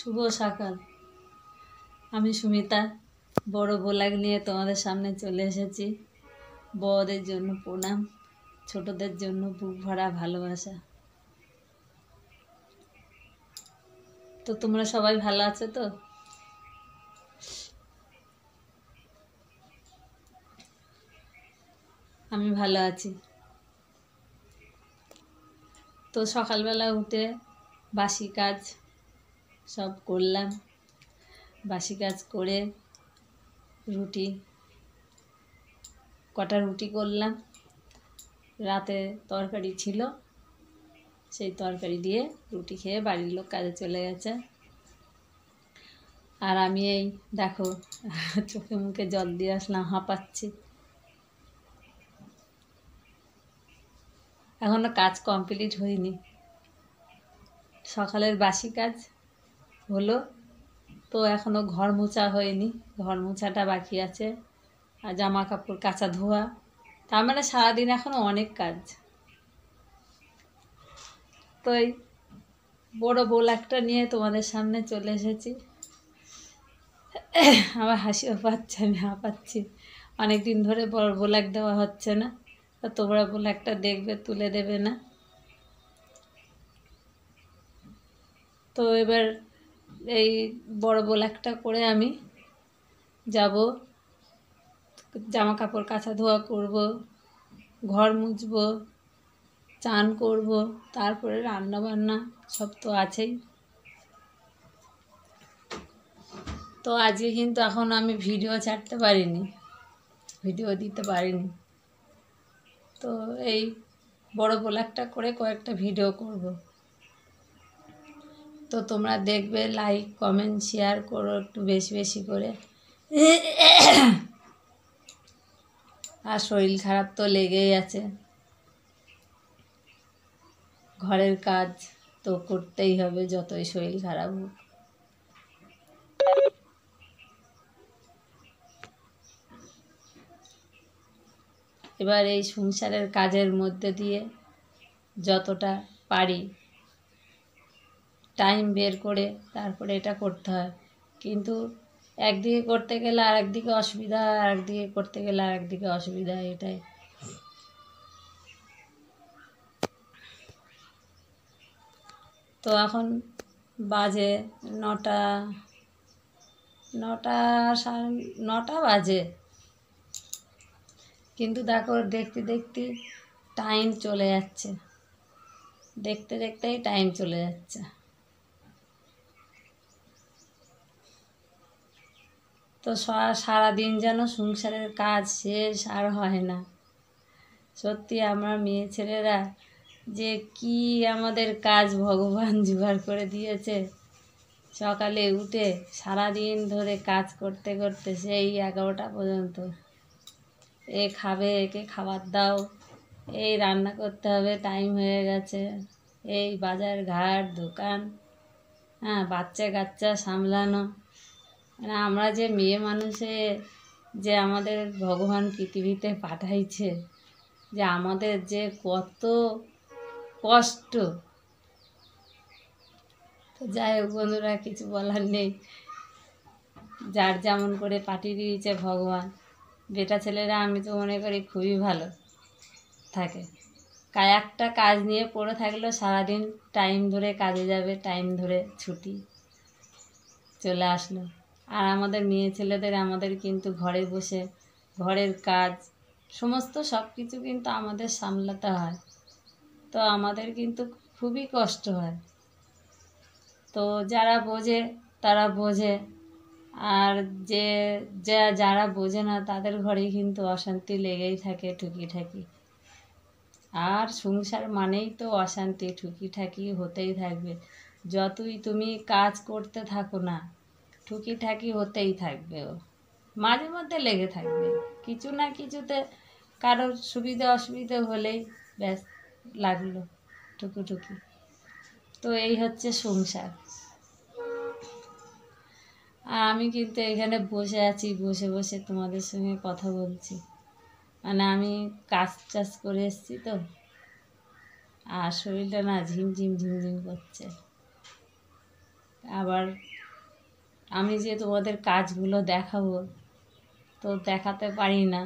শুভ সকাল। আমি সুমিতা বড় ব্লগ নিয়ে তোমাদের সামনে চলে এসেছি। বড়দের জন্য প্রণাম, ছোটদের জন্য বুক ভরা ভালোবাসা। তো তোমরা সবাই ভালো আছো তো? আমি ভালো আছি। তো সকালবেলা উঠে বাসি কাজ সব করলাম। বাসি কাজ করে কটা রুটি করলাম। রাতে তরকারি ছিল, সেই তরকারি দিয়ে রুটি খেয়ে বাড়ির লোক কাজে চলে গেছে। আর আমি এই দেখো চোখে মুখে জল দিয়ে আসলাম, হাঁপাচ্ছি। এখনো কাজ কমপ্লিট হয়নি। সকালের বাসি কাজ হলো, তো এখনো ঘর মোছা হয়নি, ঘর মোছাটা বাকি আছে। আর জামা কাপড় কাচা ধোয়া, তার মানে সারাদিন এখনো অনেক কাজ। তো এই বড় ব্লগটা নিয়ে তোমাদের সামনে চলে এসেছি। আমার হাসিও পাচ্ছে, আমি হাঁপাচ্ছি। অনেক দিন ধরে বড় ব্লগ দেওয়া হচ্ছে না, তো তোমরা ব্লগটা দেখবে, তুলে দেবে না। তো এবার এই বড় ব্লগটা করে আমি যাব, জামা কাপড় কাচা ধোয়া করব, ঘর মুছবো, চান করব, তারপরে রান্না বান্না সব তো আছেই। তো আজকে কিন্তু এখন আমি ভিডিও ছাড়তে পারিনি, ভিডিও দিতে পারিনি। তো এই বড় ব্লগটা করে কয়েকটা ভিডিও করব। তো তোমরা দেখবে, লাইক কমেন্ট শেয়ার করো একটু বেশি বেশি করে। আর শরীর খারাপ তো লেগেই আছে, ঘরের কাজ তো করতেই হবে যতই শরীর খারাপ হোক। এবার এই সংসারের কাজের মধ্যে দিয়ে যতটা পারি টাইম বের করে তারপরে এটা করতে হয়। কিন্তু একদিকে করতে গেলে আর একদিকে অসুবিধা, আর একদিকে করতে গেলে আর একদিকে অসুবিধা, এটাই। তো এখন বাজে 9টা, 9টা বাজে। কিন্তু দেখো দেখতে দেখতে টাইম চলে যাচ্ছে, দেখতে দেখতেই টাইম চলে যাচ্ছে। তো সারাদিন যেন সংসারের কাজ শেষ আর হয় না। সত্যি আমরা মেয়ে ছেলেরা যে কি আমাদের কাজ ভগবান জোগাড় করে দিয়েছে। সকালে উঠে সারাদিন ধরে কাজ করতে করতে সেই 11টা পর্যন্ত। এ খাবে, একে খাবার দাও, এই রান্না করতে হবে, টাইম হয়ে গেছে, এই বাজার ঘাট দোকান, হ্যাঁ বাচ্চা কাচ্চা সামলানো। মানে আমরা যে মেয়ে মানুষে যে আমাদের ভগবান পৃথিবীতে পাঠাইছে, যে আমাদের যে কত কষ্ট। তো যাই হোক বন্ধুরা, কিছু বলার নেই, যার যেমন করে পাঠিয়ে দিয়েছে ভগবান। বেটা ছেলেরা আমি তো মনে করি খুবই ভালো থাকে। একটা কাজ নিয়ে পড়ে থাকলেও সারাদিন টাইম ধরে কাজে যাবে, টাইম ধরে ছুটি চলে আসলো। আর আমাদের মেয়ে ছেলেদের আমাদের কিন্তু ঘরে বসে ঘরের কাজ সমস্ত সব কিছু কিন্তু আমাদের সামলাতে হয়। তো আমাদের কিন্তু খুবই কষ্ট হয়। তো যারা বোঝে তারা বোঝে, আর যারা বোঝে না তাদের ঘরেই কিন্তু অশান্তি লেগেই থাকে ঠুকিঠাকি। আর সংসার মানেই তো অশান্তি, ঠুকিঠাকি হতেই থাকবে। যতই তুমি কাজ করতে থাকো না, ঠুকিঠাকি হতেই থাকবে, ও মাঝে মধ্যে লেগে থাকবে কিছু না কিছুতে। কারোর সুবিধা অসুবিধা হলেই ব্যাস লাগলো ঠুকুঠুকি। তো এই হচ্ছে সংসার। আর আমি কিন্তু এখানে বসে আছি, বসে বসে তোমাদের সঙ্গে কথা বলছি। মানে আমি কাজ টাজ করে এসেছি তো, আর শরীরটা না ঝিমঝিম ঝিমঝিম করছে। আবার আমি যে তোমাদের কাজগুলো দেখাবো তো দেখাতে পারি না,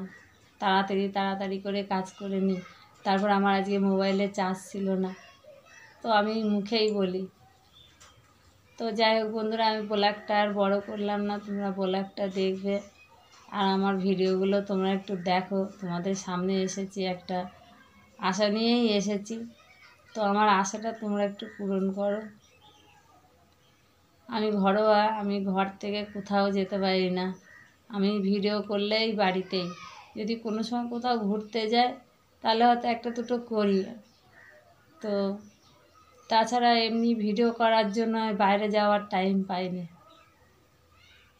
তাড়াতাড়ি করে কাজ করে নিই। তারপর আমার আজকে মোবাইলে চার্জ ছিল না, তো আমি মুখেই বলি। তো যাই হোক বন্ধুরা, আমি ব্লগটা আর বড় করলাম না, তোমরা ব্লগটা দেখবে আর আমার ভিডিওগুলো তোমরা একটু দেখো। তোমাদের সামনে এসেছি একটা আশা নিয়েই এসেছি, তো আমার আশাটা তোমরা একটু পূরণ করো। আমি ঘরোয়া, আমি ঘর থেকে কোথাও যেতে পারি না, আমি ভিডিও করলেই বাড়িতেই। যদি কোনো সময় কোথাও ঘুরতে যাই তাহলে হয়তো একটা দুটো করি, তো তাছাড়া এমনি ভিডিও করার জন্য বাইরে যাওয়ার টাইম পাই না।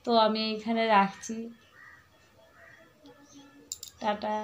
তো আমি এইখানে রাখছি, টাটা।